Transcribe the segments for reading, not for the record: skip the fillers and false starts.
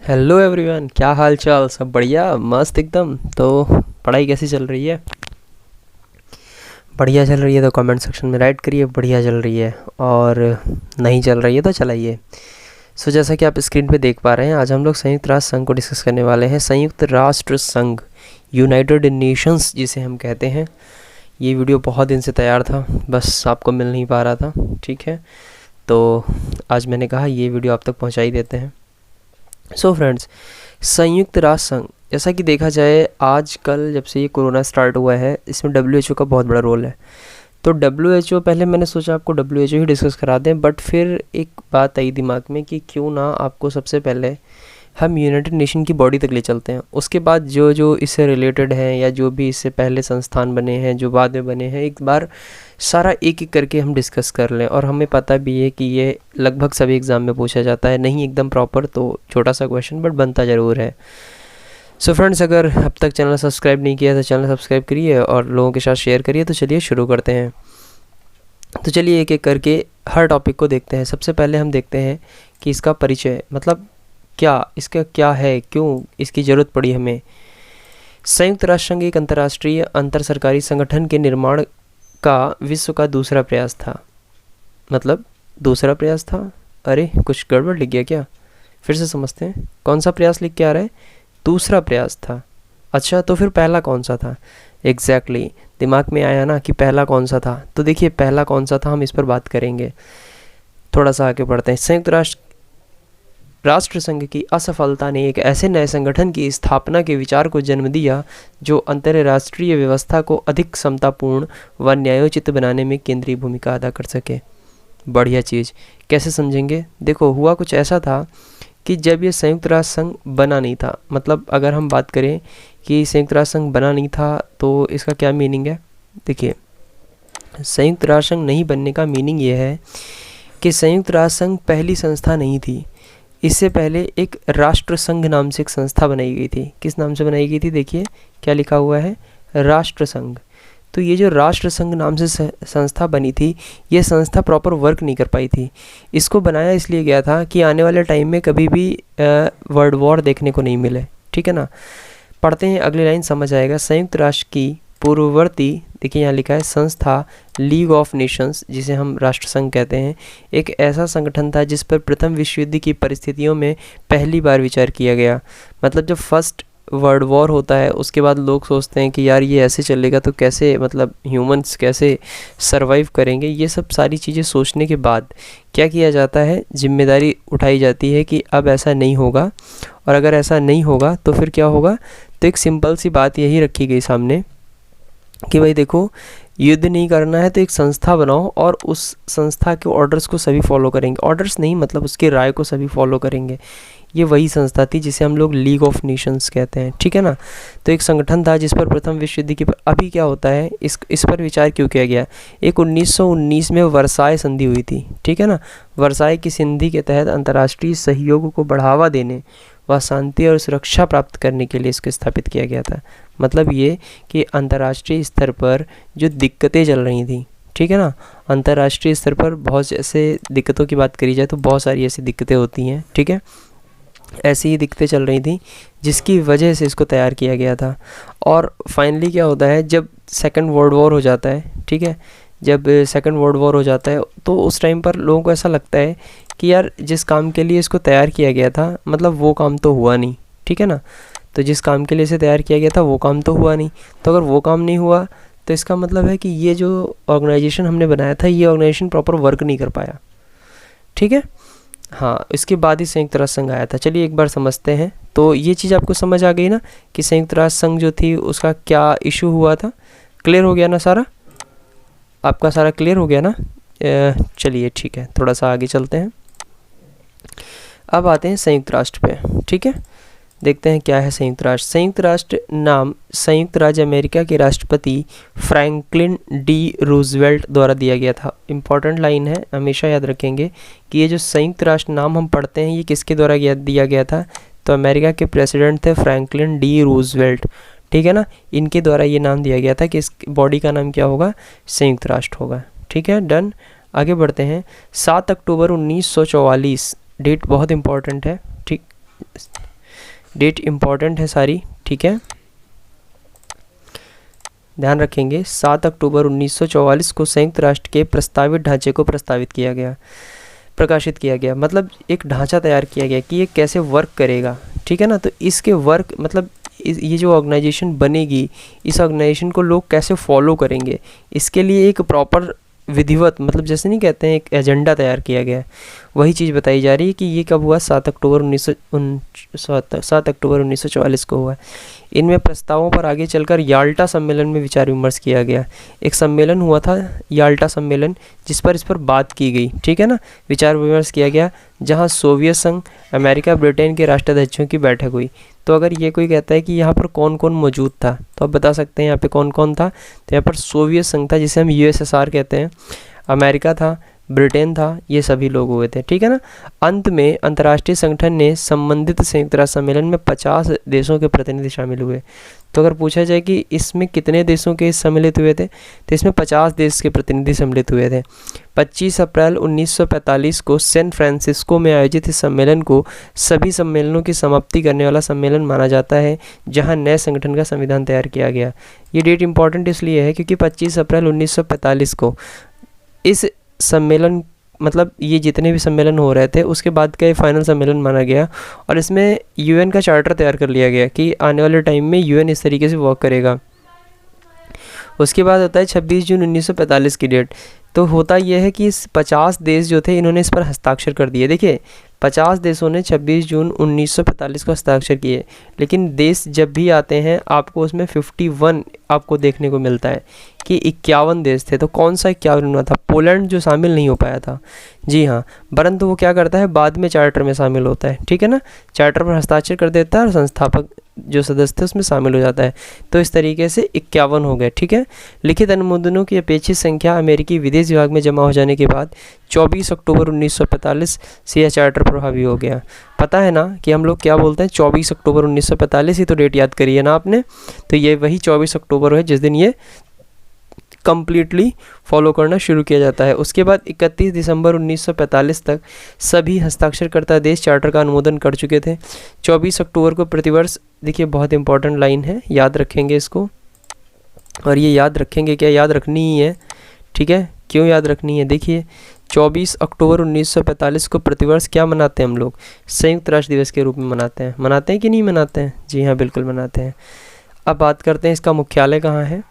Hello everyone, क्या हाल चाल? सब बढ़िया, मस्त एकदम। तो पढ़ाई कैसी चल रही है? बढ़िया चल रही है तो कमेंट सेक्शन में राइट करिए बढ़िया चल रही है, और नहीं चल रही है तो चलाइए। सो जैसा कि आप स्क्रीन पे देख पा रहे हैं, आज हम लोग संयुक्त राष्ट्र संघ को डिस्कस करने वाले हैं। संयुक्त राष्ट्र संघ, यूनाइटेड नेशंस जिसे हम कहते हैं। ये वीडियो बहुत दिन से तैयार था, बस आपको मिल नहीं पा रहा था, ठीक है। तो आज मैंने कहा ये वीडियो आप तक पहुँचा ही देते हैं। सो फ्रेंड्स, संयुक्त राष्ट्र संघ, जैसा कि देखा जाए आजकल जब से ये कोरोना स्टार्ट हुआ है, इसमें WHO का बहुत बड़ा रोल है। तो WHO, पहले मैंने सोचा आपको WHO ही डिस्कस करा दें, बट फिर एक बात आई दिमाग में कि क्यों ना आपको सबसे पहले हम यूनाइटेड नेशन की बॉडी तक ले चलते हैं। उसके बाद जो जो इससे रिलेटेड हैं या जो भी इससे पहले संस्थान बने हैं, जो बाद में बने हैं, एक बार सारा एक एक करके हम डिस्कस कर लें। और हमें पता भी है कि ये लगभग सभी एग्ज़ाम में पूछा जाता है, नहीं एकदम प्रॉपर तो छोटा सा क्वेश्चन, बट बनता ज़रूर है। सो फ्रेंड्स, अगर अब तक चैनल सब्सक्राइब नहीं किया तो चैनल सब्सक्राइब करिए और लोगों के साथ शेयर करिए। तो चलिए शुरू करते हैं। तो चलिए एक एक करके हर टॉपिक को देखते हैं। सबसे पहले हम देखते हैं कि इसका परिचय, मतलब क्या इसका क्या है, क्यों इसकी ज़रूरत पड़ी हमें। संयुक्त राष्ट्र संघ एक अंतर्राष्ट्रीय अंतर सरकारी संगठन के निर्माण का विश्व का दूसरा प्रयास था। मतलब दूसरा प्रयास था? अरे कुछ गड़बड़ लिख गया क्या? फिर से समझते हैं। कौन सा प्रयास लिख के आ रहा है? दूसरा प्रयास था। अच्छा, तो फिर पहला कौन सा था? एग्जैक्टली दिमाग में आया ना कि पहला कौन सा था। तो देखिए पहला कौन सा था, हम इस पर बात करेंगे। थोड़ा सा आगे बढ़ते हैं। संयुक्त राष्ट्र संघ की असफलता ने एक ऐसे नए संगठन की स्थापना के विचार को जन्म दिया जो अंतर्राष्ट्रीय व्यवस्था को अधिक समतापूर्ण व न्यायोचित बनाने में केंद्रीय भूमिका अदा कर सके। बढ़िया चीज़, कैसे समझेंगे? देखो, हुआ कुछ ऐसा था कि जब ये संयुक्त राष्ट्र संघ बना नहीं था, मतलब अगर हम बात करें कि संयुक्त राष्ट्र संघ बना नहीं था तो इसका क्या मीनिंग है? देखिए, संयुक्त राष्ट्र संघ नहीं बनने का मीनिंग ये है कि संयुक्त राष्ट्र संघ पहली संस्था नहीं थी। इससे पहले एक राष्ट्र संघ नाम से एक संस्था बनाई गई थी। किस नाम से बनाई गई थी? देखिए क्या लिखा हुआ है, राष्ट्र संघ। तो ये जो राष्ट्र संघ नाम से संस्था बनी थी, ये संस्था प्रॉपर वर्क नहीं कर पाई थी। इसको बनाया इसलिए गया था कि आने वाले टाइम में कभी भी वर्ल्ड वॉर देखने को नहीं मिले, ठीक है ना। पढ़ते हैं अगली लाइन, समझ आएगा। संयुक्त राष्ट्र की पूर्ववर्ती, देखिए यहाँ लिखा है, संस्था लीग ऑफ नेशंस, जिसे हम राष्ट्र संघ कहते हैं, एक ऐसा संगठन था जिस पर प्रथम विश्व युद्ध की परिस्थितियों में पहली बार विचार किया गया। मतलब जब फर्स्ट वर्ल्ड वॉर होता है उसके बाद लोग सोचते हैं कि यार ये ऐसे चलेगा तो कैसे, मतलब ह्यूमंस कैसे सरवाइव करेंगे। ये सब सारी चीज़ें सोचने के बाद क्या किया जाता है, जिम्मेदारी उठाई जाती है कि अब ऐसा नहीं होगा। और अगर ऐसा नहीं होगा तो फिर क्या होगा? तो एक सिंपल सी बात यही रखी गई सामने कि भाई देखो, युद्ध नहीं करना है तो एक संस्था बनाओ और उस संस्था के ऑर्डर्स को सभी फॉलो करेंगे। ऑर्डर्स नहीं, मतलब उसकी राय को सभी फॉलो करेंगे। ये वही संस्था थी जिसे हम लोग लीग ऑफ नेशंस कहते हैं, ठीक है ना। तो एक संगठन था जिस पर प्रथम विश्व युद्ध की अभी क्या होता है, इस पर विचार क्यों किया गया? एक 1919 में वर्साय संधि हुई थी, ठीक है ना। वर्साय की संधि के तहत अंतर्राष्ट्रीय सहयोग को बढ़ावा देने व शांति और सुरक्षा प्राप्त करने के लिए इसको स्थापित किया गया था। मतलब ये कि अंतर्राष्ट्रीय स्तर पर जो दिक्कतें चल रही थी, ठीक है ना, अंतर्राष्ट्रीय स्तर पर बहुत ऐसे दिक्कतों की बात करी जाए तो बहुत सारी ऐसी दिक्कतें होती हैं, ठीक है। ऐसी ही दिक्कतें चल रही थी जिसकी वजह से इसको तैयार किया गया था। और फाइनली क्या होता है, जब सेकंड वर्ल्ड वॉर हो जाता है, ठीक है, जब सेकंड वर्ल्ड वॉर हो जाता है तो उस टाइम पर लोगों को ऐसा लगता है कि यार जिस काम के लिए इसको तैयार किया गया था, मतलब वो काम तो हुआ नहीं, ठीक है ना। तो जिस काम के लिए इसे तैयार किया गया था वो काम तो हुआ नहीं। तो अगर वो काम नहीं हुआ तो इसका मतलब है कि ये जो ऑर्गेनाइजेशन हमने बनाया था, ये ऑर्गेनाइजेशन प्रॉपर वर्क नहीं कर पाया, ठीक है। हाँ, इसके बाद ही संयुक्त राष्ट्र संघ आया था। चलिए एक बार समझते हैं। तो ये चीज़ आपको समझ आ गई ना कि संयुक्त राष्ट्र संघ जो थी उसका क्या इशू हुआ था। क्लियर हो गया ना सारा? आपका सारा क्लियर हो गया ना? चलिए ठीक है, थोड़ा सा आगे चलते हैं। अब आते हैं संयुक्त राष्ट्र पे, ठीक है। देखते हैं क्या है संयुक्त राष्ट्र। संयुक्त राष्ट्र नाम संयुक्त राज्य अमेरिका के राष्ट्रपति फ्रैंकलिन डी रूजवेल्ट द्वारा दिया गया था। इम्पॉर्टेंट लाइन है, हमेशा याद रखेंगे कि ये जो संयुक्त राष्ट्र नाम हम पढ़ते हैं ये किसके द्वारा दिया गया था? तो अमेरिका के प्रेसिडेंट थे फ्रैंकलिन डी रूजवेल्ट, ठीक है ना। इनके द्वारा ये नाम दिया गया था कि इस बॉडी का नाम क्या होगा? संयुक्त राष्ट्र होगा, ठीक है, डन। आगे बढ़ते हैं। 7 अक्टूबर 1944, डेट बहुत इंपॉर्टेंट है, ठीक। डेट इम्पॉर्टेंट है सारी, ठीक है, ध्यान रखेंगे। 7 अक्टूबर 1944 को संयुक्त राष्ट्र के प्रस्तावित ढांचे को प्रकाशित किया गया, मतलब एक ढांचा तैयार किया गया कि ये कैसे वर्क करेगा, ठीक है ना। तो इसके वर्क मतलब ये जो ऑर्गेनाइजेशन बनेगी, इस ऑर्गेनाइजेशन को लोग कैसे फॉलो करेंगे, इसके लिए एक प्रॉपर विधिवत, मतलब जैसे नहीं कहते हैं, एक एजेंडा तैयार किया गया है। वही चीज़ बताई जा रही है कि ये कब हुआ, 7 अक्टूबर 1944 को हुआ। इनमें प्रस्तावों पर आगे चलकर याल्टा सम्मेलन में विचार विमर्श किया गया। एक सम्मेलन हुआ था याल्टा सम्मेलन, जिस पर इस पर बात की गई, ठीक है ना, विचार विमर्श किया गया, जहां सोवियत संघ, अमेरिका, ब्रिटेन के राष्ट्राध्यक्षों की बैठक हुई। तो अगर ये कोई कहता है कि यहाँ पर कौन कौन मौजूद था, तो आप बता सकते हैं यहाँ पे कौन कौन था। तो यहाँ पर सोवियत संघ था, जिसे हम USSR कहते हैं, अमेरिका था, ब्रिटेन था, ये सभी लोग हुए थे, ठीक है ना। अंत में अंतर्राष्ट्रीय संगठन ने संबंधित संयुक्त राष्ट्र सम्मेलन में 50 देशों के प्रतिनिधि शामिल हुए। तो अगर पूछा जाए कि इसमें कितने देशों के सम्मिलित हुए थे, तो इसमें 50 देश के प्रतिनिधि सम्मिलित हुए थे। 25 अप्रैल 1945 को सैन फ्रांसिस्को में आयोजित इस सम्मेलन को सभी सम्मेलनों की समाप्ति करने वाला सम्मेलन माना जाता है, जहां नए संगठन का संविधान तैयार किया गया। ये डेट इंपॉर्टेंट इसलिए है क्योंकि 25 अप्रैल 1945 को इस सम्मेलन, मतलब ये जितने भी सम्मेलन हो रहे थे उसके बाद का ये फाइनल सम्मेलन माना गया, और इसमें UN का चार्टर तैयार कर लिया गया कि आने वाले टाइम में UN इस तरीके से वर्क करेगा। उसके बाद होता है 26 जून 1945 की डेट। तो होता यह है कि इस 50 देश जो थे, इन्होंने इस पर हस्ताक्षर कर दिए। देखिए 50 देशों ने 26 जून 1945 को हस्ताक्षर किए, लेकिन देश जब भी आते हैं आपको उसमें 51 आपको देखने को मिलता है कि 51 देश थे। तो कौन सा 51वां था? पोलैंड, जो शामिल नहीं हो पाया था। जी हाँ, परंतु वो क्या करता है, बाद में चार्टर में शामिल होता है, ठीक है ना, चार्टर पर हस्ताक्षर कर देता है और संस्थापक जो सदस्य थे उसमें शामिल हो जाता है। तो इस तरीके से 51 हो गए, ठीक है। लिखित अनुमोदनों की अपेक्षित संख्या अमेरिकी विदेश विभाग में जमा हो जाने के बाद 24 अक्टूबर 1945 से यह चार्टर प्रभावी हो गया। पता है ना कि हम लोग क्या बोलते हैं, 24 अक्टूबर 1945 ही तो डेट याद करिए ना आपने। तो ये वही 24 अक्टूबर है जिस दिन ये कंप्लीटली फॉलो करना शुरू किया जाता है। उसके बाद 31 दिसंबर 1945 तक सभी हस्ताक्षरकर्ता देश चार्टर का अनुमोदन कर चुके थे। 24 अक्टूबर को प्रतिवर्ष, देखिए बहुत इंपॉर्टेंट लाइन है, याद रखेंगे इसको, और ये याद रखेंगे क्या, याद रखनी ही है, ठीक है। क्यों याद रखनी है? देखिए 24 अक्टूबर 1945 को प्रतिवर्ष क्या मनाते हैं हम लोग, संयुक्त राष्ट्र दिवस के रूप में मनाते हैं कि नहीं मनाते हैं? जी हाँ, बिल्कुल मनाते हैं। अब बात करते हैं इसका मुख्यालय कहाँ है।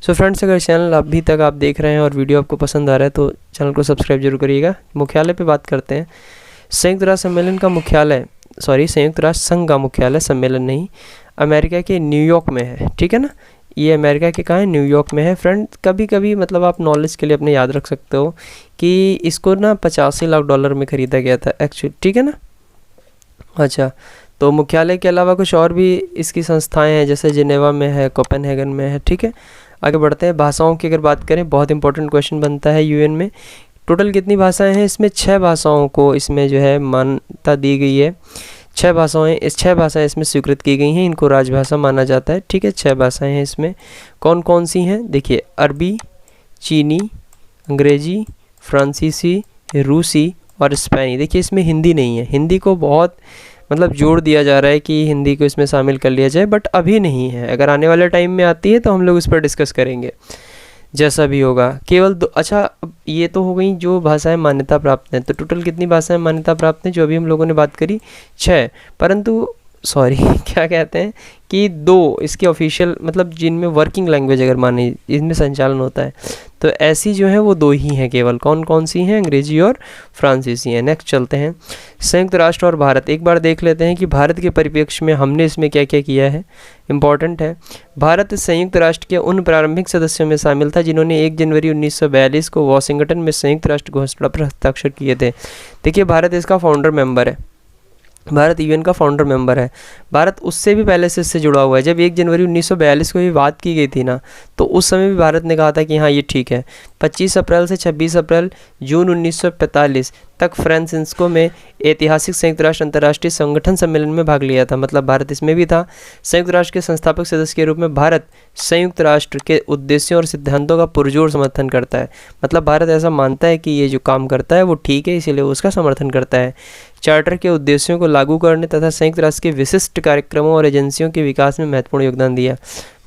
सो फ्रेंड्स, अगर चैनल अभी तक आप देख रहे हैं और वीडियो आपको पसंद आ रहा है तो चैनल को सब्सक्राइब जरूर करिएगा। मुख्यालय पे बात करते हैं। संयुक्त राष्ट्र सम्मेलन का मुख्यालय, संयुक्त राष्ट्र संघ का मुख्यालय, सम्मेलन नहीं, अमेरिका के न्यूयॉर्क में है, ठीक है ना। ये अमेरिका के कहाँ है? न्यूयॉर्क में है। फ्रेंड कभी कभी मतलब आप नॉलेज के लिए अपने याद रख सकते हो कि इसको ना $85 लाख में ख़रीदा गया था एक्चुअली, ठीक है ना। अच्छा, तो मुख्यालय के अलावा कुछ और भी इसकी संस्थाएं हैं, जैसे जिनेवा में है, कोपेनहेगन में है, ठीक है। आगे बढ़ते हैं। भाषाओं की अगर बात करें, बहुत इंपॉर्टेंट क्वेश्चन बनता है UN में। टोटल कितनी भाषाएं हैं? इसमें 6 भाषाओं को इसमें जो है मान्यता दी गई है। 6 भाषाएं, 6 भाषाएं इसमें स्वीकृत की गई हैं, इनको राजभाषा माना जाता है, ठीक है। 6 भाषाएं हैं इसमें। कौन कौन सी हैं? देखिए अरबी, चीनी, अंग्रेजी, फ्रांसीसी, रूसी और स्पेनी। देखिए इसमें हिंदी नहीं है, हिंदी को बहुत मतलब जोड़ दिया जा रहा है कि हिंदी को इसमें शामिल कर लिया जाए, बट अभी नहीं है। अगर आने वाले टाइम में आती है तो हम लोग इस पर डिस्कस करेंगे, जैसा भी होगा। केवल अच्छा, ये तो हो गई जो भाषाएं मान्यता प्राप्त हैं। तो टोटल कितनी भाषाएं मान्यता प्राप्त हैं? जो अभी हम लोगों ने बात करी 6, परंतु क्या कहते हैं कि 2 इसके ऑफिशियल, मतलब जिनमें वर्किंग लैंग्वेज अगर माने इनमें संचालन होता है, तो ऐसी जो है वो 2 ही हैं केवल। कौन कौन सी हैं? अंग्रेजी और फ्रांसीसी हैं। नेक्स्ट चलते हैं, संयुक्त राष्ट्र और भारत। एक बार देख लेते हैं कि भारत के परिप्रेक्ष्य में हमने इसमें क्या क्या किया है, इम्पॉर्टेंट है। भारत संयुक्त राष्ट्र के उन प्रारंभिक सदस्यों में शामिल था जिन्होंने 1 जनवरी 1942 को वॉशिंगटन में संयुक्त राष्ट्र घोषणा पर हस्ताक्षर किए थे। देखिए भारत इसका फाउंडर मेंबर है, भारत UN का फाउंडर मेंबर है। भारत उससे भी पहले से इससे जुड़ा हुआ है। जब 1 जनवरी 1942 को ये बात की गई थी ना, तो उस समय भी भारत ने कहा था कि हाँ ये ठीक है। 25 अप्रैल से 26 अप्रैल जून 1945 तक फ्रांसिस्को में ऐतिहासिक संयुक्त राष्ट्र अंतर्राष्ट्रीय संगठन सम्मेलन में भाग लिया था। मतलब भारत इसमें भी था। संयुक्त राष्ट्र के संस्थापक सदस्य के रूप में भारत संयुक्त राष्ट्र के उद्देश्यों और सिद्धांतों का पुरजोर समर्थन करता है। मतलब भारत ऐसा मानता है कि ये जो काम करता है वो ठीक है, इसीलिए उसका समर्थन करता है। चार्टर के उद्देश्यों को लागू करने तथा संयुक्त राष्ट्र के विशिष्ट कार्यक्रमों और एजेंसियों के विकास में महत्वपूर्ण योगदान दिया।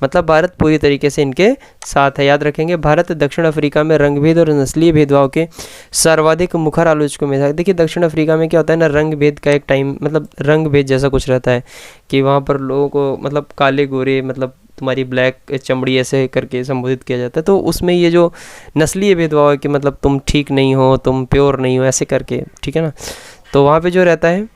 मतलब भारत पूरी तरीके से इनके साथ है। याद रखेंगे, भारत दक्षिण अफ्रीका में रंगभेद और नस्लीय भेदभाव के सर्वाधिक मुखर आलोचकों में था। देखिए दक्षिण अफ्रीका में क्या होता है ना, रंग भेद का एक टाइम, मतलब रंग भेद जैसा कुछ रहता है कि वहाँ पर लोगों को मतलब काले गोरे, मतलब तुम्हारी ब्लैक चमड़ी ऐसे करके संबोधित किया जाता है। तो उसमें ये जो नस्लीय भेदभाव है कि मतलब तुम ठीक नहीं हो, तुम प्योर नहीं हो, ऐसे करके, ठीक है ना। तो वहाँ पे जो रहता है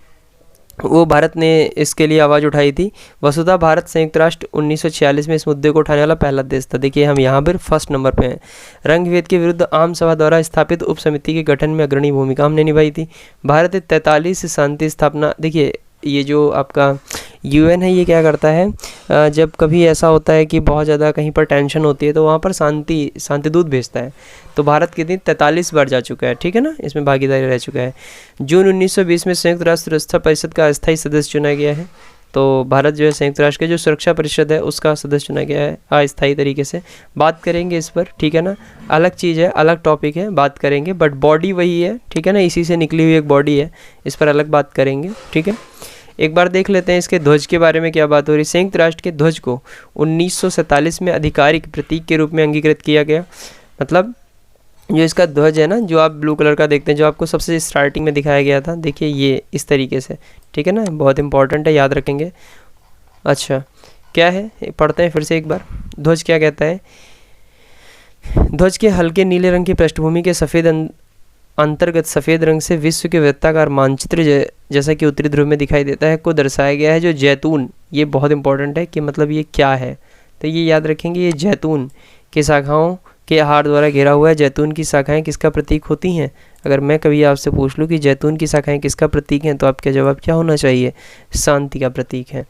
वो भारत ने इसके लिए आवाज़ उठाई थी। वसुधा भारत संयुक्त राष्ट्र 1946 में इस मुद्दे को उठाने वाला पहला देश था। देखिए हम यहाँ पर फर्स्ट नंबर पे हैं। रंग भेद के विरुद्ध आम सभा द्वारा स्थापित उप समिति के गठन में अग्रणी भूमिका हमने निभाई थी। भारत 43 शांति स्थापना, देखिए ये जो आपका यूएन है ये क्या करता है, जब कभी ऐसा होता है कि बहुत ज़्यादा कहीं पर टेंशन होती है तो वहाँ पर शांति दूत भेजता है। तो भारत कितनी 43 बार जा चुका है, ठीक है ना, इसमें भागीदारी रह चुका है। जून 1920 में संयुक्त राष्ट्र सुरक्षा परिषद का अस्थायी सदस्य चुना गया है। तो भारत जो है संयुक्त राष्ट्र के जो सुरक्षा परिषद है उसका सदस्य चुना गया है अस्थायी तरीके से। बात करेंगे इस पर, ठीक है ना, अलग चीज़ है, अलग टॉपिक है, बात करेंगे, बट बॉडी वही है, ठीक है ना, इसी से निकली हुई एक बॉडी है, इस पर अलग बात करेंगे, ठीक है। एक बार देख लेते हैं इसके ध्वज के बारे में क्या बात हो रही। संयुक्त राष्ट्र के ध्वज को 1947 में आधिकारिक प्रतीक के रूप में अंगीकृत किया गया। मतलब जो इसका ध्वज है ना, जो आप ब्लू कलर का देखते हैं, जो आपको सबसे स्टार्टिंग में दिखाया गया था, देखिए ये इस तरीके से, ठीक है ना, बहुत इंपॉर्टेंट है, याद रखेंगे। अच्छा क्या है, पढ़ते हैं फिर से एक बार। ध्वज क्या कहता है, ध्वज के हल्के नीले रंग की पृष्ठभूमि के सफ़ेद अंतर्गत सफ़ेद रंग से विश्व के वृत्ताकार मानचित्र जैसा कि उत्तरी ध्रुव में दिखाई देता है को दर्शाया गया है। जो जैतून, ये बहुत इंपॉर्टेंट है कि मतलब ये क्या है, तो ये याद रखेंगे, ये जैतून की शाखाओं के हार द्वारा घिरा हुआ है। जैतून की शाखाएं किसका प्रतीक होती हैं? अगर मैं कभी आपसे पूछ लूँ कि जैतून की शाखाएं किसका प्रतीक हैं, तो आपका जवाब क्या होना चाहिए? शांति का प्रतीक है।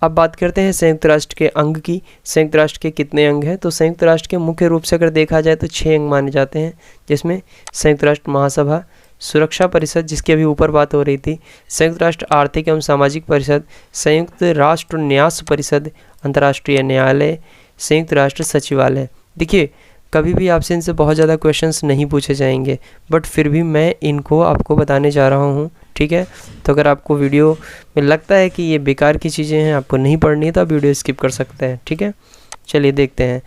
अब बात करते हैं संयुक्त राष्ट्र के अंग की। संयुक्त राष्ट्र के कितने अंग हैं? तो संयुक्त राष्ट्र के मुख्य रूप से अगर देखा जाए तो 6 अंग माने जाते हैं, जिसमें संयुक्त राष्ट्र महासभा, सुरक्षा परिषद जिसकी अभी ऊपर बात हो रही थी, संयुक्त राष्ट्र आर्थिक एवं सामाजिक परिषद, संयुक्त राष्ट्र न्यास परिषद, अंतर्राष्ट्रीय न्यायालय, संयुक्त राष्ट्र सचिवालय। देखिए कभी भी आपसे इनसे बहुत ज़्यादा क्वेश्चंस नहीं पूछे जाएंगे, बट फिर भी मैं इनको आपको बताने जा रहा हूँ, ठीक है। तो अगर आपको वीडियो में लगता है कि ये बेकार की चीज़ें हैं, आपको नहीं पढ़नी है, तो आप वीडियो स्किप कर सकते हैं, ठीक है। चलिए देखते हैं।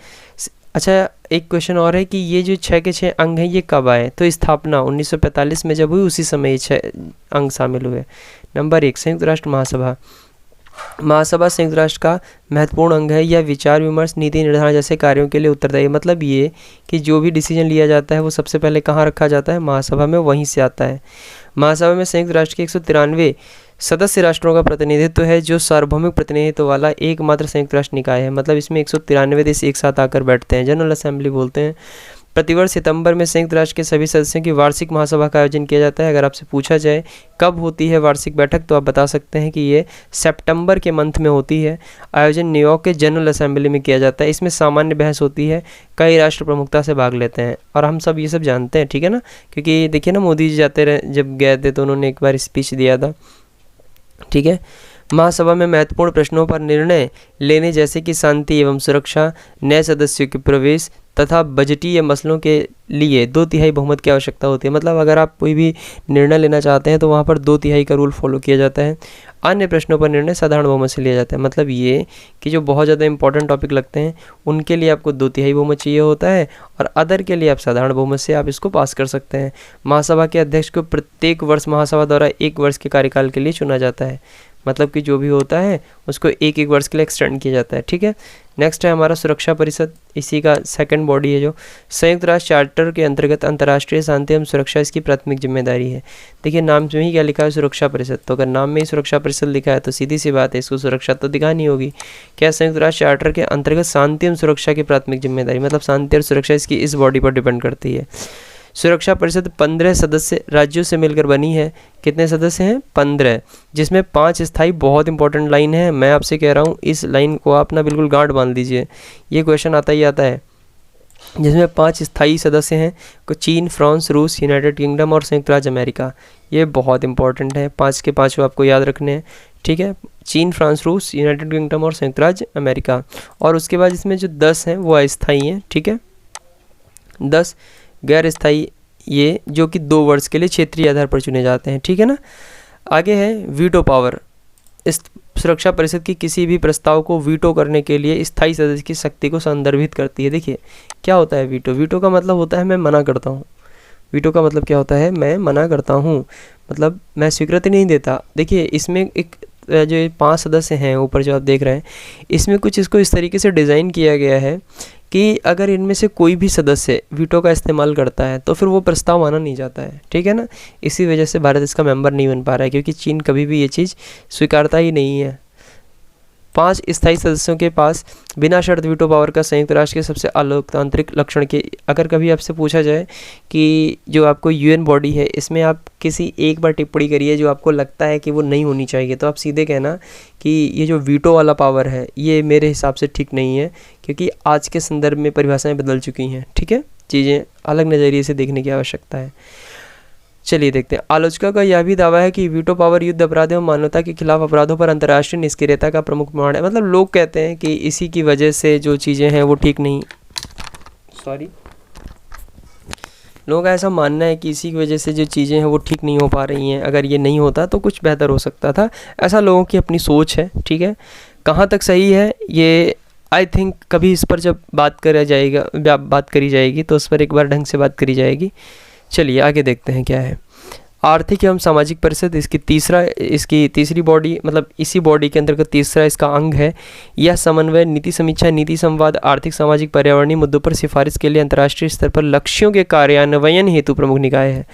अच्छा एक क्वेश्चन और है कि ये जो 6 के 6 अंग हैं ये कब आए? तो स्थापना 1945 में जब हुई उसी समय ये 6 अंग शामिल हुए। नंबर 1 संयुक्त राष्ट्र महासभा। महासभा संयुक्त राष्ट्र का महत्वपूर्ण अंग है। यह विचार विमर्श, नीति निर्धारण जैसे कार्यों के लिए उत्तरदायी। मतलब ये कि जो भी डिसीजन लिया जाता है वो सबसे पहले कहाँ रखा जाता है? महासभा में, वहीं से आता है। महासभा में संयुक्त राष्ट्र के 193 सदस्य राष्ट्रों का प्रतिनिधित्व है, जो सार्वभौमिक प्रतिनिधित्व वाला एकमात्र संयुक्त राष्ट्र निकाय है। मतलब इसमें 193 देश एक साथ आकर बैठते हैं, जनरल असेंबली बोलते हैं। प्रतिवर्ष सितंबर में संयुक्त राष्ट्र के सभी सदस्यों की वार्षिक महासभा का आयोजन किया जाता है। अगर आपसे पूछा जाए कब होती है वार्षिक बैठक, तो आप बता सकते हैं कि ये सितंबर के मंथ में होती है। आयोजन न्यूयॉर्क के जनरल असेंबली में किया जाता है। इसमें सामान्य बहस होती है, कई राष्ट्र प्रमुखता से भाग लेते हैं, और हम सब ये सब जानते हैं, ठीक है ना, क्योंकि देखिए ना मोदी जी जाते रहे, जब गए थे तो उन्होंने एक बार स्पीच दिया था, ठीक है। महासभा में महत्वपूर्ण प्रश्नों पर निर्णय लेने जैसे कि शांति एवं सुरक्षा, नए सदस्यों के प्रवेश तथा बजटीय मसलों के लिए 2/3 बहुमत की आवश्यकता होती है। मतलब अगर आप कोई भी निर्णय लेना चाहते हैं तो वहाँ पर 2/3 का रूल फॉलो किया जाता है। अन्य प्रश्नों पर निर्णय साधारण बहुमत से लिया जाता है। मतलब ये कि जो बहुत ज़्यादा इंपॉर्टेंट टॉपिक लगते हैं उनके लिए आपको 2/3 बहुमत चाहिए होता है, और अदर के लिए आप साधारण बहुमत से आप इसको पास कर सकते हैं। महासभा के अध्यक्ष को प्रत्येक वर्ष महासभा द्वारा 1 वर्ष के कार्यकाल के लिए चुना जाता है। मतलब कि जो भी होता है उसको 1 वर्ष के लिए एक्सटेंड किया जाता है, ठीक है। नेक्स्ट है हमारा सुरक्षा परिषद। इसी का सेकंड बॉडी है जो संयुक्त राष्ट्र चार्टर के अंतर्गत अंतर्राष्ट्रीय शांति एवं सुरक्षा इसकी प्राथमिक जिम्मेदारी है। देखिए नाम में ही क्या लिखा है? सुरक्षा परिषद। तो अगर नाम में ही सुरक्षा परिषद लिखा है तो सीधी सी बात है, इसको सुरक्षा तो दिखानी होगी। क्या संयुक्त राष्ट्र चार्टर के अंतर्गत शांति एवं सुरक्षा की प्राथमिक जिम्मेदारी, मतलब शांति और सुरक्षा इसकी इस बॉडी पर डिपेंड करती है। सुरक्षा परिषद 15 सदस्य राज्यों से मिलकर बनी है। कितने सदस्य हैं? 15, जिसमें 5 स्थायी। बहुत इंपॉर्टेंट लाइन है, मैं आपसे कह रहा हूँ इस लाइन को आप ना बिल्कुल गांठ बांध दीजिए, ये क्वेश्चन आता ही आता है। जिसमें 5 स्थायी सदस्य हैं, चीन, फ्रांस, रूस, यूनाइटेड किंगडम और संयुक्त राज्य अमेरिका। ये बहुत इंपॉर्टेंट है, 5 के 5 आपको याद रखने हैं, ठीक है। चीन, फ्रांस, रूस, यूनाइटेड किंगडम और संयुक्त राज्य अमेरिका। और उसके बाद इसमें जो 10 हैं वो अस्थायी हैं, ठीक है। 10 गैर स्थायी, ये जो कि 2 वर्ष के लिए क्षेत्रीय आधार पर चुने जाते हैं, ठीक है ना। आगे है वीटो पावर। इस सुरक्षा परिषद की किसी भी प्रस्ताव को वीटो करने के लिए स्थायी सदस्य की शक्ति को संदर्भित करती है। देखिए क्या होता है वीटो। वीटो का मतलब होता है मैं मना करता हूँ। वीटो का मतलब क्या होता है, मैं मना करता हूँ, मतलब मैं स्वीकृति नहीं देता। देखिए इसमें एक जो 5 सदस्य हैं ऊपर जो आप देख रहे हैं, इसमें कुछ इसको इस तरीके से डिज़ाइन किया गया है कि अगर इनमें से कोई भी सदस्य वीटो का इस्तेमाल करता है तो फिर वो प्रस्ताव माना नहीं जाता है, ठीक है ना। इसी वजह से भारत इसका मेंबर नहीं बन पा रहा है, क्योंकि चीन कभी भी ये चीज़ स्वीकारता ही नहीं है। 5 स्थायी सदस्यों के पास बिना शर्त वीटो पावर का संयुक्त राष्ट्र के सबसे अलोकतांत्रिक लक्षण के। अगर कभी आपसे पूछा जाए कि जो आपको यूएन बॉडी है, इसमें आप किसी एक बार टिप्पणी करिए जो आपको लगता है कि वो नहीं होनी चाहिए, तो आप सीधे कहना कि ये जो वीटो वाला पावर है ये मेरे हिसाब से ठीक नहीं है, क्योंकि आज के संदर्भ में परिभाषाएं बदल चुकी हैं, ठीक है। चीज़ें अलग नज़रिए से देखने की आवश्यकता है। चलिए देखते हैं। आलोचकों का यह भी दावा है कि वीटो पावर युद्ध अपराध एवं मानवता के खिलाफ अपराधों पर अंतर्राष्ट्रीय निष्क्रियता का प्रमुख प्रमाण है। मतलब लोग कहते हैं कि इसी की वजह से जो चीज़ें हैं वो ठीक नहीं, लोगों का ऐसा मानना है कि इसी की वजह से जो चीज़ें हैं वो ठीक नहीं हो पा रही हैं। अगर ये नहीं होता तो कुछ बेहतर हो सकता था, ऐसा लोगों की अपनी सोच है, ठीक है। कहाँ तक सही है ये आई थिंक कभी इस पर जब बात करी जाएगी तो उस पर एक बार ढंग से बात करी जाएगी। चलिए आगे देखते हैं क्या है। आर्थिक एवं सामाजिक परिषद इसकी तीसरी बॉडी, मतलब इसी बॉडी के अंतर्गत तीसरा इसका अंग है। यह समन्वय, नीति समीक्षा, नीति संवाद, आर्थिक, सामाजिक, पर्यावरणीय मुद्दों पर सिफारिश के लिए अंतर्राष्ट्रीय स्तर पर लक्ष्यों के कार्यान्वयन हेतु प्रमुख निकाय है।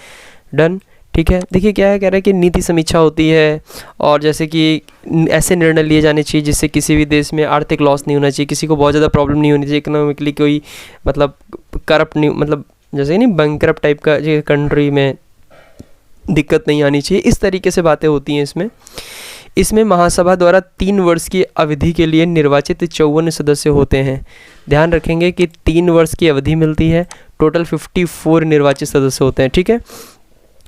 डन, ठीक है। देखिए क्या है, कह रहा है कि नीति समीक्षा होती है और जैसे कि ऐसे निर्णय लिए जाने चाहिए जिससे किसी भी देश में आर्थिक लॉस नहीं होना चाहिए, किसी को बहुत ज़्यादा प्रॉब्लम नहीं होनी चाहिए, इकोनॉमिकली कोई मतलब करप्ट नहीं, मतलब जैसे नहीं बैंकरप्ट टाइप का जो कंट्री में दिक्कत नहीं आनी चाहिए, इस तरीके से बातें होती हैं इसमें महासभा द्वारा 3 वर्ष की अवधि के लिए निर्वाचित 54 सदस्य होते हैं। ध्यान रखेंगे कि 3 वर्ष की अवधि मिलती है, टोटल 54 निर्वाचित सदस्य होते हैं, ठीक है।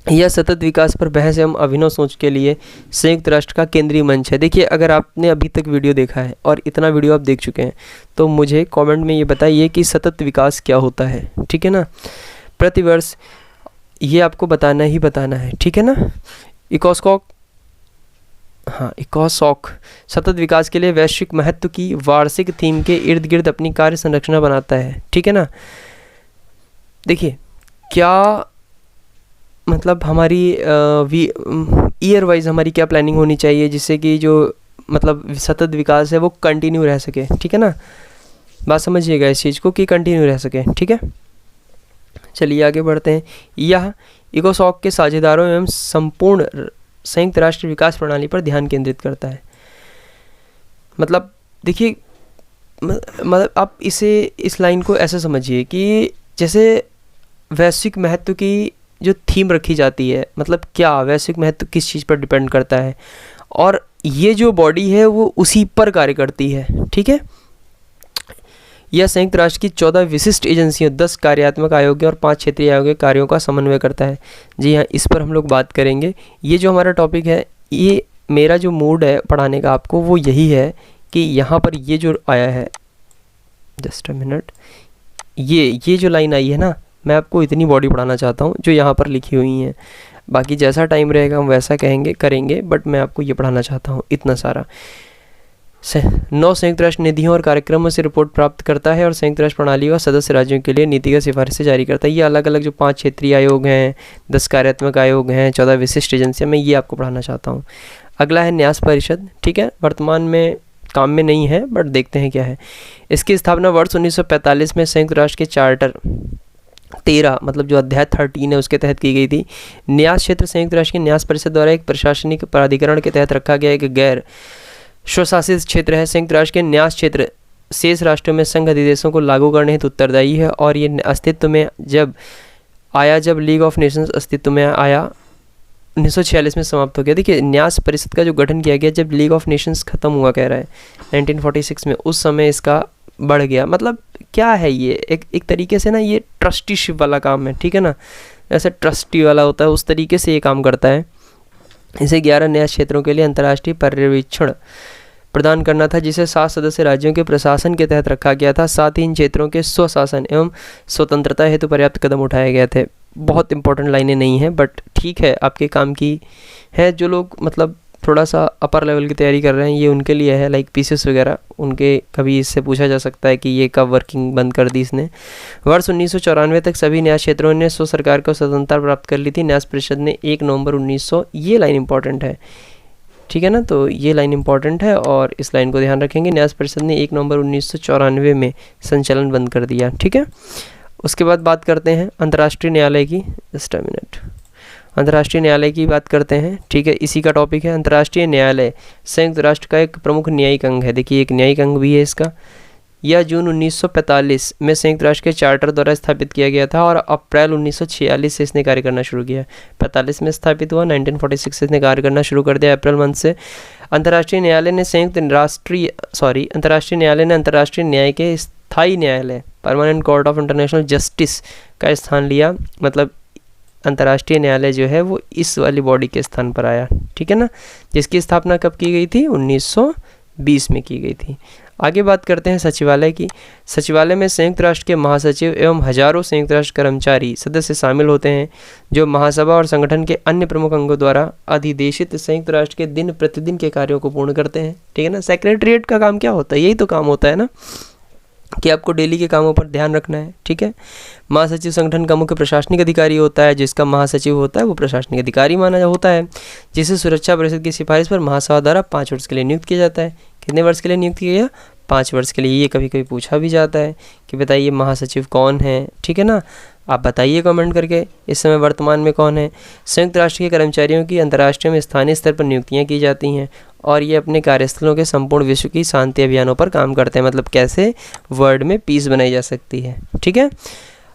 यह सतत विकास पर बहस एवं अभिनव सोच के लिए संयुक्त राष्ट्र का केंद्रीय मंच है। देखिए अगर आपने अभी तक वीडियो देखा है और इतना वीडियो आप देख चुके हैं तो मुझे कमेंट में ये बताइए कि सतत विकास क्या होता है, ठीक है ना। प्रतिवर्ष ये आपको बताना ही बताना है, ठीक है ना। इकोसॉक सतत विकास के लिए वैश्विक महत्व की वार्षिक थीम के इर्द गिर्द अपनी कार्य संरचना बनाता है, ठीक है ना। देखिए क्या मतलब हमारी ईयर वाइज हमारी क्या प्लानिंग होनी चाहिए जिससे कि जो मतलब सतत विकास है वो कंटिन्यू रह सके, ठीक है ना। बात समझिएगा इस चीज़ को कि कंटिन्यू रह सके, ठीक है। चलिए आगे बढ़ते हैं। यह इकोसॉक के साझेदारों एवं संपूर्ण संयुक्त राष्ट्र विकास प्रणाली पर ध्यान केंद्रित करता है। मतलब देखिए मतलब आप इस लाइन को ऐसे समझिए कि जैसे वैश्विक महत्व की जो थीम रखी जाती है, मतलब क्या वैश्विक महत्व किस चीज़ पर डिपेंड करता है, और ये जो बॉडी है वो उसी पर कार्य करती है, ठीक है। यह संयुक्त राष्ट्र की 14 विशिष्ट एजेंसियों, 10 कार्यात्मक आयोग और 5 क्षेत्रीय आयोग के कार्यों का समन्वय करता है। जी हाँ, इस पर हम लोग बात करेंगे। ये जो हमारा टॉपिक है, ये मेरा जो मूड है पढ़ाने का आपको वो यही है कि यहाँ पर ये जो आया है, जस्ट अ मिनट, ये जो लाइन आई है ना, मैं आपको इतनी बॉडी पढ़ाना चाहता हूँ जो यहाँ पर लिखी हुई हैं। बाकी जैसा टाइम रहेगा हम वैसा करेंगे, बट मैं आपको ये पढ़ाना चाहता हूँ इतना सारा। 9 संयुक्त राष्ट्र निधियों और कार्यक्रमों से रिपोर्ट प्राप्त करता है और संयुक्त राष्ट्र प्रणाली व सदस्य राज्यों के लिए नीतिगत सिफारिशें जारी करता है। ये अलग अलग जो 5 क्षेत्रीय आयोग हैं, 10 कार्यात्मक आयोग हैं, 14 विशिष्ट एजेंसियाँ, मैं ये आपको पढ़ाना चाहता हूँ। अगला है न्यास परिषद, ठीक है। वर्तमान में काम में नहीं है बट देखते हैं क्या है। इसकी स्थापना वर्ष 1945 में संयुक्त राष्ट्र के चार्टर 13 मतलब जो अध्याय 13 है उसके तहत की गई थी। न्यास क्षेत्र संयुक्त राष्ट्र की न्यास परिषद द्वारा एक प्रशासनिक प्राधिकरण के तहत रखा गया एक गैर स्वशासित क्षेत्र है। संयुक्त राष्ट्र के न्यास क्षेत्र शेष राष्ट्रों में संघ अधिदेशों को लागू करने हेतु उत्तरदायी है और ये अस्तित्व में जब लीग ऑफ नेशंस अस्तित्व में आया 1946 में समाप्त हो गया। देखिए न्यास परिषद का जो गठन किया गया जब लीग ऑफ नेशंस ख़त्म हुआ, कह रहा है 1946 में, उस समय इसका बढ़ गया। मतलब क्या है ये, एक तरीके से ना ये ट्रस्टीशिप वाला काम है, ठीक है ना, ऐसे ट्रस्टी वाला होता है उस तरीके से ये काम करता है। इसे 11 नया क्षेत्रों के लिए अंतर्राष्ट्रीय पर्यवेक्षण प्रदान करना था, जिसे 7 सदस्य राज्यों के प्रशासन के तहत रखा गया था। साथ ही इन क्षेत्रों के स्वशासन एवं स्वतंत्रता हेतु पर्याप्त कदम उठाए गए थे। बहुत इंपॉर्टेंट लाइनें नहीं हैं, बट ठीक है, आपके काम की है। जो लोग मतलब थोड़ा सा अपर लेवल की तैयारी कर रहे हैं, ये उनके लिए है, लाइक पीसीएस वगैरह, उनके कभी इससे पूछा जा सकता है कि ये कब वर्किंग बंद कर दी इसने। वर्ष 1994 तक सभी न्याय क्षेत्रों ने स्व सरकार को स्वतंत्रता प्राप्त कर ली थी। न्याय परिषद ने 1 नवंबर 1900, ये लाइन इंपॉर्टेंट है, ठीक है ना, तो ये लाइन इंपॉर्टेंट है और इस लाइन को ध्यान रखेंगे। न्याय परिषद ने 1 नवंबर 1994 में संचालन बंद कर दिया, ठीक है। उसके बाद बात करते हैं अंतर्राष्ट्रीय न्यायालय की, जस्ट अ मिनट, अंतर्राष्ट्रीय न्यायालय की बात करते हैं, ठीक है, इसी का टॉपिक है। अंतर्राष्ट्रीय न्यायालय संयुक्त राष्ट्र का एक प्रमुख न्यायिक अंग है। देखिए एक न्यायिक अंग भी है इसका। यह जून 1945 में संयुक्त राष्ट्र के चार्टर द्वारा स्थापित किया गया था और अप्रैल 1946 से इसने कार्य करना शुरू किया। 45 में स्थापित हुआ, 1946 से इसने कार्य करना शुरू कर दिया अप्रैल मंथ से। अंतर्राष्ट्रीय न्यायालय ने अंतर्राष्ट्रीय न्याय के स्थायी न्यायालय permanent court of international justice का स्थान लिया। मतलब अंतर्राष्ट्रीय न्यायालय जो है वो इस वाली बॉडी के स्थान पर आया, ठीक है ना, जिसकी स्थापना कब की गई थी, 1920 में की गई थी। आगे बात करते हैं सचिवालय की। सचिवालय में संयुक्त राष्ट्र के महासचिव एवं हजारों संयुक्त राष्ट्र कर्मचारी सदस्य शामिल होते हैं, जो महासभा और संगठन के अन्य प्रमुख अंगों द्वारा अधिदेशित संयुक्त राष्ट्र के दिन प्रतिदिन के कार्यों को पूर्ण करते हैं, ठीक है ना। सेक्रेटरीट का काम क्या होता है, यही तो काम होता है ना, कि आपको डेली के कामों पर ध्यान रखना है, ठीक है। महासचिव संगठन का मुख्य प्रशासनिक अधिकारी होता है, जिसका महासचिव होता है वो प्रशासनिक अधिकारी माना होता है, जिसे सुरक्षा परिषद की सिफारिश पर महासभा द्वारा 5 वर्ष के लिए नियुक्त किया जाता है। कितने वर्ष के लिए नियुक्त किया गया, 5 वर्ष के लिए। ये कभी कभी पूछा भी जाता है कि बताइए महासचिव कौन है, ठीक है ना, आप बताइए कमेंट करके इस समय वर्तमान में कौन है। संयुक्त राष्ट्र के कर्मचारियों की अंतर्राष्ट्रीय में स्थानीय स्तर पर नियुक्तियां की जाती हैं और ये अपने कार्यस्थलों के संपूर्ण विश्व की शांति अभियानों पर काम करते हैं। मतलब कैसे वर्ल्ड में पीस बनाई जा सकती है, ठीक है।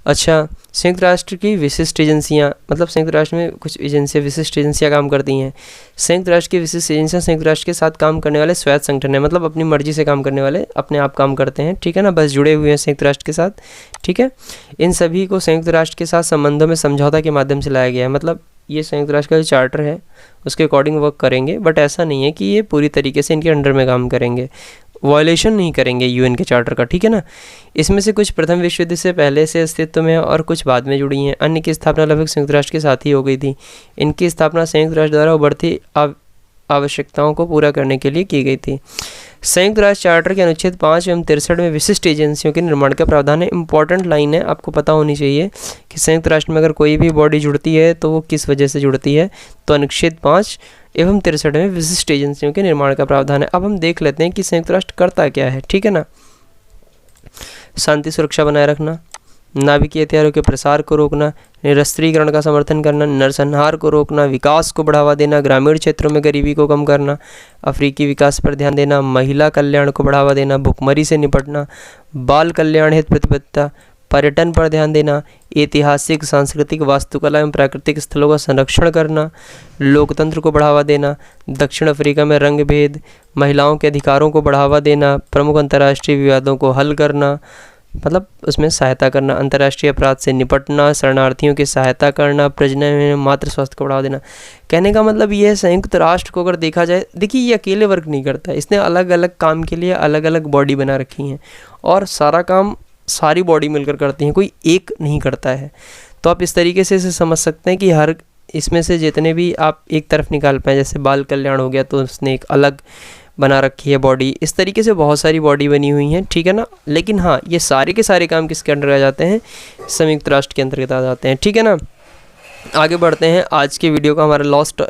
अच्छा, संयुक्त राष्ट्र की विशिष्ट एजेंसियाँ, मतलब संयुक्त राष्ट्र में कुछ एजेंसियाँ, विशिष्ट एजेंसियाँ काम करती हैं। संयुक्त राष्ट्र की विशिष्ट एजेंसियाँ संयुक्त राष्ट्र के साथ काम करने वाले स्वायत्त संगठन है, मतलब अपनी मर्जी से काम करने वाले, अपने आप काम करते हैं, ठीक है ना, बस जुड़े हुए हैं संयुक्त राष्ट्र के साथ, ठीक है। इन सभी को संयुक्त राष्ट्र के साथ संबंधों में समझौता के माध्यम से लाया गया है। मतलब ये संयुक्त राष्ट्र का जो चार्टर है उसके अकॉर्डिंग वर्क करेंगे, बट ऐसा नहीं है कि ये पूरी तरीके से इनके अंडर में काम करेंगे, वायलेशन नहीं करेंगे यूएन के चार्टर का, ठीक है ना। इसमें से कुछ प्रथम विश्व युद्ध से पहले से अस्तित्व में और कुछ बाद में जुड़ी हैं। अन्य की स्थापना लगभग संयुक्त राष्ट्र के साथ ही हो गई थी। इनकी स्थापना संयुक्त राष्ट्र द्वारा उभरती आवश्यकताओं को पूरा करने के लिए की गई थी। संयुक्त राष्ट्र चार्टर के अनुच्छेद 5 एवं 63 में विशिष्ट एजेंसियों के निर्माण का प्रावधान है। इंपॉर्टेंट लाइन है, आपको पता होनी चाहिए कि संयुक्त राष्ट्र में अगर कोई भी बॉडी जुड़ती है तो वो किस वजह से जुड़ती है, तो अनुच्छेद 5 एवं 63 में विशिष्ट एजेंसियों के निर्माण का प्रावधान है। अब हम देख लेते हैं कि संयुक्त राष्ट्र करता क्या है, ठीक है ना। शांति सुरक्षा बनाए रखना, नाभिकीय हथियारों के प्रसार को रोकना, निरस्त्रीकरण का समर्थन करना, नरसंहार को रोकना, विकास को बढ़ावा देना, ग्रामीण क्षेत्रों में गरीबी को कम करना, अफ्रीकी विकास पर ध्यान देना, महिला कल्याण को बढ़ावा देना, भुखमरी से निपटना, बाल कल्याण हेतु प्रतिबद्धता, पर्यटन पर ध्यान देना, ऐतिहासिक, सांस्कृतिक, वास्तुकला एवं प्राकृतिक स्थलों का संरक्षण करना, लोकतंत्र को बढ़ावा देना, दक्षिण अफ्रीका में रंग भेद, महिलाओं के अधिकारों को बढ़ावा देना, प्रमुख अंतर्राष्ट्रीय विवादों को हल करना, मतलब उसमें सहायता करना, अंतर्राष्ट्रीय अपराध से निपटना, शरणार्थियों की सहायता करना, प्रजनन में मातृ स्वास्थ्य को बढ़ावा देना। कहने का मतलब ये है, संयुक्त राष्ट्र को अगर देखा जाए, देखिए ये अकेले वर्क नहीं करता है, इसने अलग अलग काम के लिए अलग अलग बॉडी बना रखी हैं और सारा काम सारी बॉडी मिलकर करती हैं, कोई एक नहीं करता है। तो आप इस तरीके से इसे समझ सकते हैं कि हर इसमें से जितने भी आप एक तरफ निकाल पाएँ, जैसे बाल कल्याण हो गया तो उसने एक अलग बना रखी है बॉडी, इस तरीके से बहुत सारी बॉडी बनी हुई हैं, ठीक है ना। लेकिन हाँ, ये सारे के सारे काम किसके अंडर आ जाते हैं, संयुक्त राष्ट्र के अंतर्गत आ जाते हैं, ठीक है ना। आगे बढ़ते हैं। आज के वीडियो का हमारा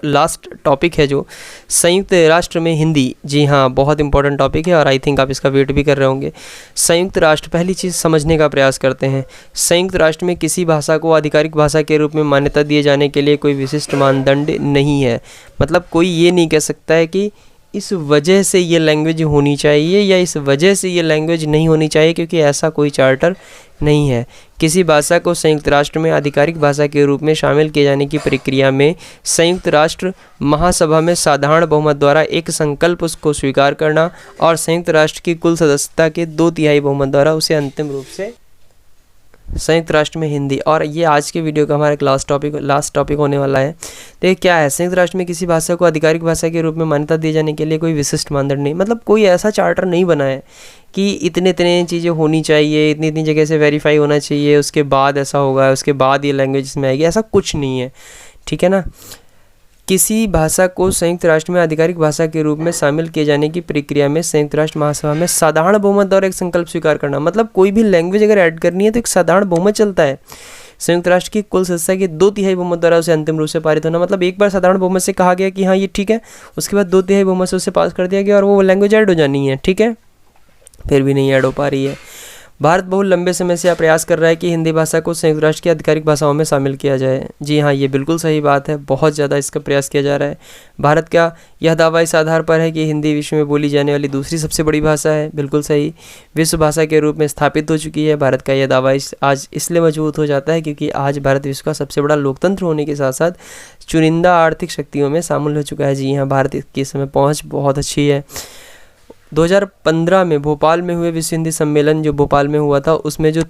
लास्ट टॉपिक है जो संयुक्त राष्ट्र में हिंदी। जी हाँ, बहुत इंपॉर्टेंट टॉपिक है और आई थिंक आप इसका वेट भी कर रहे होंगे। संयुक्त राष्ट्र, पहली चीज़ समझने का प्रयास करते हैं। संयुक्त राष्ट्र में किसी भाषा को आधिकारिक भाषा के रूप में मान्यता दिए जाने के लिए कोई विशिष्ट मानदंड नहीं है। मतलब कोई ये नहीं कह सकता है कि इस वजह से ये लैंग्वेज होनी चाहिए या इस वजह से ये लैंग्वेज नहीं होनी चाहिए, क्योंकि ऐसा कोई चार्टर नहीं है। किसी भाषा को संयुक्त राष्ट्र में आधिकारिक भाषा के रूप में शामिल किए जाने की प्रक्रिया में संयुक्त राष्ट्र महासभा में साधारण बहुमत द्वारा एक संकल्प उसको स्वीकार करना और संयुक्त राष्ट्र की कुल सदस्यता के 2/3 बहुमत द्वारा उसे अंतिम रूप से संयुक्त राष्ट्र में हिंदी। और ये आज के वीडियो का हमारा लास्ट टॉपिक होने वाला है। देखिए क्या है, संयुक्त राष्ट्र में किसी भाषा को आधिकारिक भाषा के रूप में मान्यता दिए जाने के लिए कोई विशिष्ट मानदंड नहीं, मतलब कोई ऐसा चार्टर नहीं बना है कि इतने चीज़ें होनी चाहिए, इतनी जगह से वेरीफाई होना चाहिए, उसके बाद ऐसा होगा, उसके बाद ये लैंग्वेज इसमें आएगी, ऐसा कुछ नहीं है, ठीक है ना। किसी भाषा को संयुक्त राष्ट्र में आधिकारिक भाषा के रूप में शामिल किए जाने की प्रक्रिया में संयुक्त राष्ट्र महासभा में साधारण बहुमत द्वारा एक संकल्प स्वीकार करना, मतलब कोई भी लैंग्वेज अगर ऐड करनी है तो एक साधारण बहुमत चलता है। संयुक्त राष्ट्र की कुल सदस्यता के 2/3 बहुमत द्वारा उसे अंतिम रूप से पारित होना, मतलब एक बार साधारण बहुमत से कहा गया कि हाँ ये ठीक है, उसके बाद 2/3 बहुमत से उसे पास कर दिया गया और वो लैंग्वेज ऐड हो जानी है, ठीक है, फिर भी नहीं ऐड हो पा रही है। भारत बहुत लंबे समय से प्रयास कर रहा है कि हिंदी भाषा को संयुक्त राष्ट्र की आधिकारिक भाषाओं में शामिल किया जाए। जी हाँ, ये बिल्कुल सही बात है, बहुत ज़्यादा इसका प्रयास किया जा रहा है। भारत का यह दावा इस आधार पर है कि हिंदी विश्व में बोली जाने वाली दूसरी सबसे बड़ी भाषा है, बिल्कुल सही, विश्व भाषा के रूप में स्थापित हो चुकी है। भारत का यह दावा आज इसलिए मजबूत हो जाता है क्योंकि आज भारत विश्व का सबसे बड़ा लोकतंत्र होने के साथ साथ चुनिंदा आर्थिक शक्तियों में शामिल हो चुका है। जी हाँ, भारत की समय पहुँच बहुत अच्छी है। 2015 में भोपाल में हुए विश्व हिंदी सम्मेलन जो भोपाल में हुआ था, उसमें जो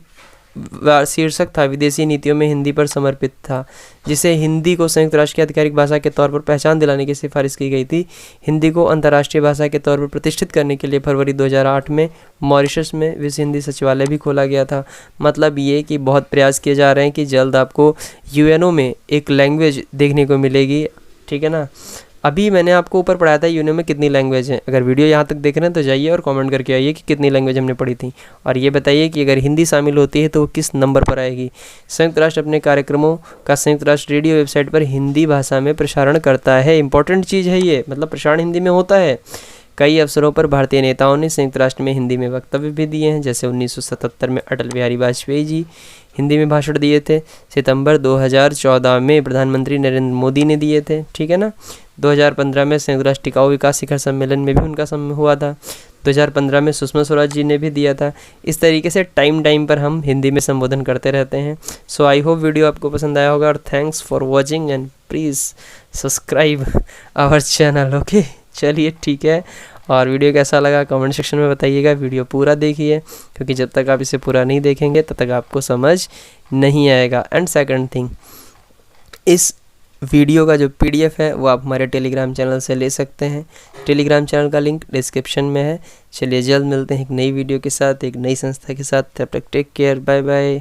शीर्षक था विदेशी नीतियों में हिंदी पर समर्पित था, जिसे हिंदी को संयुक्त राष्ट्र की आधिकारिक भाषा के तौर पर पहचान दिलाने की सिफारिश की गई थी। हिंदी को अंतर्राष्ट्रीय भाषा के तौर पर प्रतिष्ठित करने के लिए फरवरी 2008 में मॉरिशस में विश्व हिंदी सचिवालय भी खोला गया था। मतलब ये कि बहुत प्रयास किए जा रहे हैं कि जल्द आपको यूएनओ में एक लैंग्वेज देखने को मिलेगी, ठीक है ना। अभी मैंने आपको ऊपर पढ़ाया था यूएनओ में कितनी लैंग्वेज हैं। अगर वीडियो यहाँ तक देख रहे हैं तो जाइए और कमेंट करके आइए कि कितनी लैंग्वेज हमने पढ़ी थी, और ये बताइए कि अगर हिंदी शामिल होती है तो वो किस नंबर पर आएगी। संयुक्त राष्ट्र अपने कार्यक्रमों का संयुक्त राष्ट्र रेडियो वेबसाइट पर हिंदी भाषा में प्रसारण करता है। इंपॉर्टेंट चीज़ है ये, मतलब प्रसारण हिंदी में होता है। कई अवसरों पर भारतीय नेताओं ने संयुक्त राष्ट्र में हिंदी में वक्तव्य भी दिए हैं, जैसे 1977 में अटल बिहारी वाजपेयी जी हिंदी में भाषण दिए थे। सितंबर 2014 में प्रधानमंत्री नरेंद्र मोदी ने दिए थे, ठीक है ना। 2015 में संयुक्त राष्ट्र टिकाऊ विकास शिखर सम्मेलन में भी उनका हुआ था। 2015 में सुषमा स्वराज जी ने भी दिया था। इस तरीके से टाइम पर हम हिंदी में संबोधन करते रहते हैं। सो आई होप वीडियो आपको पसंद आया होगा, और thanks for watching and please subscribe our channel. Okay, चलिए ठीक है। और वीडियो कैसा लगा कमेंट सेक्शन में बताइएगा। वीडियो पूरा देखिए, क्योंकि जब तक आप इसे पूरा नहीं देखेंगे तब तक आपको समझ नहीं आएगा। एंड सेकंड थिंग, इस वीडियो का जो पीडीएफ है वो आप हमारे टेलीग्राम चैनल से ले सकते हैं। टेलीग्राम चैनल का लिंक डिस्क्रिप्शन में है। चलिए जल्द मिलते हैं एक नई वीडियो के साथ, एक नई संस्था के साथ। तब तक टेक केयर, बाय बाय।